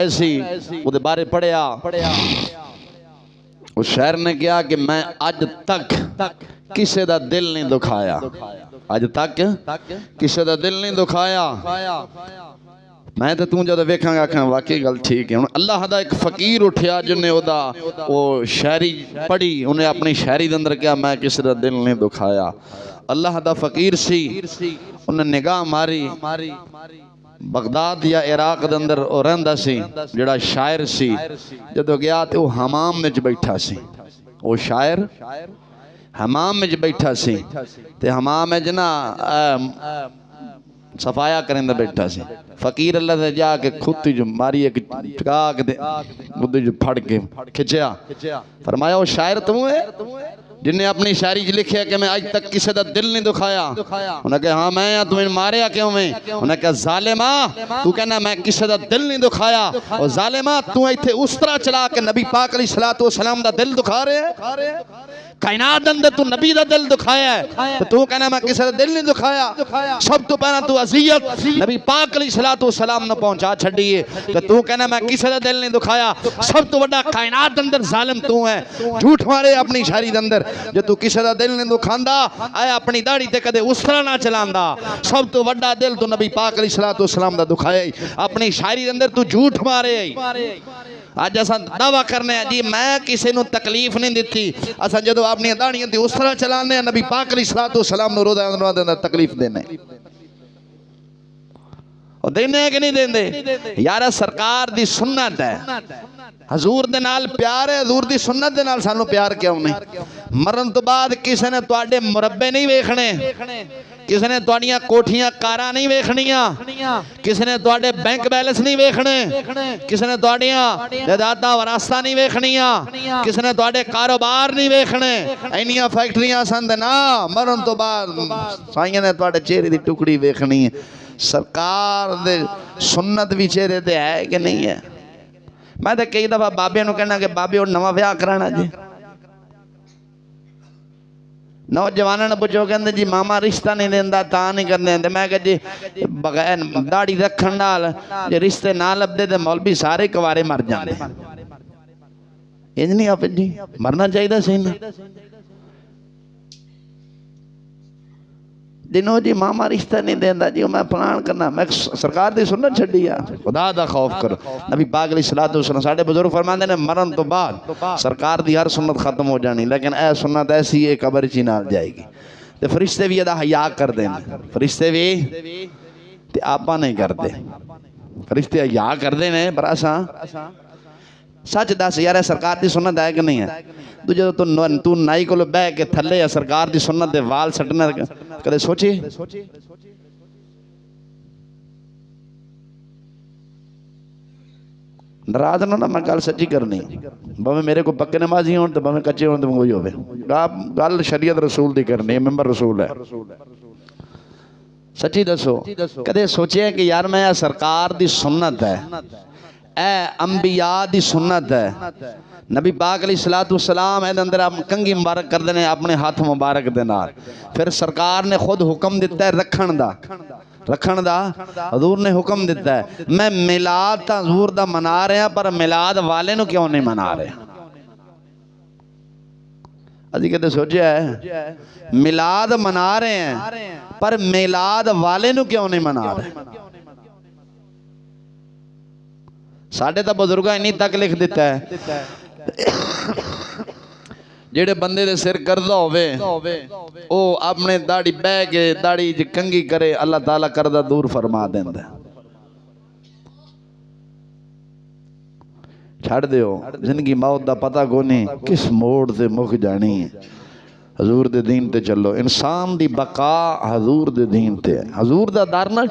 ऐसी उहदे बारे पढ़िया। उस शायर ने कहा कि मैं अज तक किसी दा दिल नहीं दुखाया, अज तक किसी दा दिल नहीं दुखाया। मैं तो तू जब वेखांगा आखां वाकई गल ठीक है। हुण अल्लाह दा एक फकीर उठिया जिन्हें ओदा वो शायरी पढ़ी, उन्हें अपनी शायरी दे अंदर कहा मैं किसी दा दिल नहीं दुखाया। अल्लाह दा फकीर सी, उन्हें निगाह मारी बगदाद या इराक दे अंदर ओ रहिंदा सी जिहड़ा शायर सी। जदों गया तो हमाम विच बैठा सी, वो शायर हमाम विच बैठा सी ते हमाम विच ना सफाया करेंदा बैठा सी। फकीर अल्लाह दे जाके खुत्ती जो मारी एक टका के बुद्धि जो फड़ के खिंचया, फरमाया वो शायर तू है जिन्हें अपनी शायरी च लिखिया कि मैं आज तक किसी का दिल नहीं दुखाया। उन्हें कहा हाँ मैं तू मारिया क्यों मैं? उन्हें कहा जालिमा तू कहना मैं किसी का दिल नहीं दुखाया, और जालिमा तू इत्थे उस तरह चला के नबी पाक अलैहिस्सलातु वस्सलाम दा दिल दुखा रहे है। कायनात अंदर तू नबी दा दिल दुखाया है तो तू कहना मैं किसी का दिल नहीं दुखाया। सब तो पहला तू अज़ियत नबी पाक अलैहिस्सलातु वस्सलाम ने पहुंचा छड़ी है तो तू कहना मैं किसी का दिल नहीं दुखाया। सब तो बड़ा कायनात अंदर जालिम तू है, झूठ मारे अपनी शायरी दे अंदर। जो तू किसी का दिल नहीं दुखांदा आया अपनी दाढ़ी ते कदे उस तरह ना चलांदा। सब तो बड़ा दिल तू नबी पाक अलैहिस्सलातु वस्सलाम दा दुखाया अपनी शायरी दे अंदर तू झूठ मारे। अज असा दावा करने जी मैं किसी को तकलीफ नहीं दी, असा जो अपनी दाड़ियां उस तरह चलाने नबी पाक अलैहिस्सलातु वस्सलाम नूं रोज़ा तकलीफ देने और देने कि नहीं देंदे। यार सरकार दी सुन्नत है, हजूर दे नाल प्यार है, हजूर दी सुन्नत दे नाल सानू प्यार क्यों नहीं? मरन तो बाद किसी ने तुहाडे मुरब्बे नहीं वेखने, किसी ने तुहाडियां कोठियां कारां नहीं वेखनियां, किसी ने तुहाडे बैंक बैलेंस नहीं वेखने, किसी ने तुहाडियां जायदादां वरासतां नहीं वेखनियां, किसी ने तुहाडे कारोबार नहीं वेखने। इन्नियां फैक्ट्रियां सन ना मरन तो बाद साईं ने तुहाडे चेहरे दी टुकड़ी वेखनी है। सरकार दे सुन्नत भी चेहरे ते है कि नहीं है? मैं तो कई दफा बाबे नूं कहना कि बाबे और नवा विआह कराना जी, नौजवानों ने पुछो कहते जी मामा रिश्ता नहीं देंदा ता नहीं करने देंदे। मैं कहा जी बगैर दाढ़ी रखण नाल जे रिश्ते ना लभदे ते मौलवी सारे कुवारे मर जांदे। इंज नहीं आप जी मरना चाहिए सी ना दिनों जी मामा रिश्ता नहीं देंदा जी मैं फलान करना। मैं सरकार दी सुन्नत छड्डी आ, खुदा दा खौफ करो। नबी पाक अलैहिस्सलातु वस्सलाम साडे बुजुर्ग फरमांदे ने मरन तो बाद सरकार दी हर सुन्नत खत्म हो जानी, लेकिन ए सुन्नत ऐसी है कब्र च नाल जाएगी। ते फरिश्ते भी अदा हया करदे ने, फरिश्ते भी ते आपां नहीं करदे। फरिश्ते हया करदे ने पर असां सच दस यार सरकार की सुन्नत है कि नहीं है? तू जो तू नाई को बह के थले सरकार की सुन्नत दे वाल सटना कदे सोची? नाराज ना मैं गल सच्ची करनी, भावें मेरे को पक्के नमाजी हो तो भावें कच्चे हो तो कोई हो गल शरीयत रसूल की करनी है, मेंबर रसूल है। सच्ची दसो कदे सोचे कि यार मैं सरकार की सुन्नत है, ए अंबिया दी सुन्नत है। नबी पाक अलैहिस्सलातु वस्सलाम ए अंदर आप कंघी मुबारक करते हैं अपने हाथ मुबारक दे नाल। फिर सरकार ने खुद हुक्म दिता है रखण दा, हजूर ने हुक्म दिता है। मैं मिलाद तां हजूर दा मना रहा पर मिलाद वाले नूं क्यों नहीं मना रहे? अजी कदे सोचा है मिलाद मना रहे हैं पर मिलाद वाले नूं क्यों नहीं मना रहे? साढ़े तो बुजुर्गों इन्नी तक लिख दिता है जेड़े बंदे दे सिर करदा होवे ओ अपने दाढ़ी बह के दाढ़ी च कंघी करे अल्लाह ताला करदा दूर फरमा देंदा। छड़ दियो जिंदगी मौत दा पता कोनी किस मोड़ से मुक जानी है। हजूर दे दीन ते चलो, इंसान दी बका हजूर दे दीन ते, हजूर दा दर ना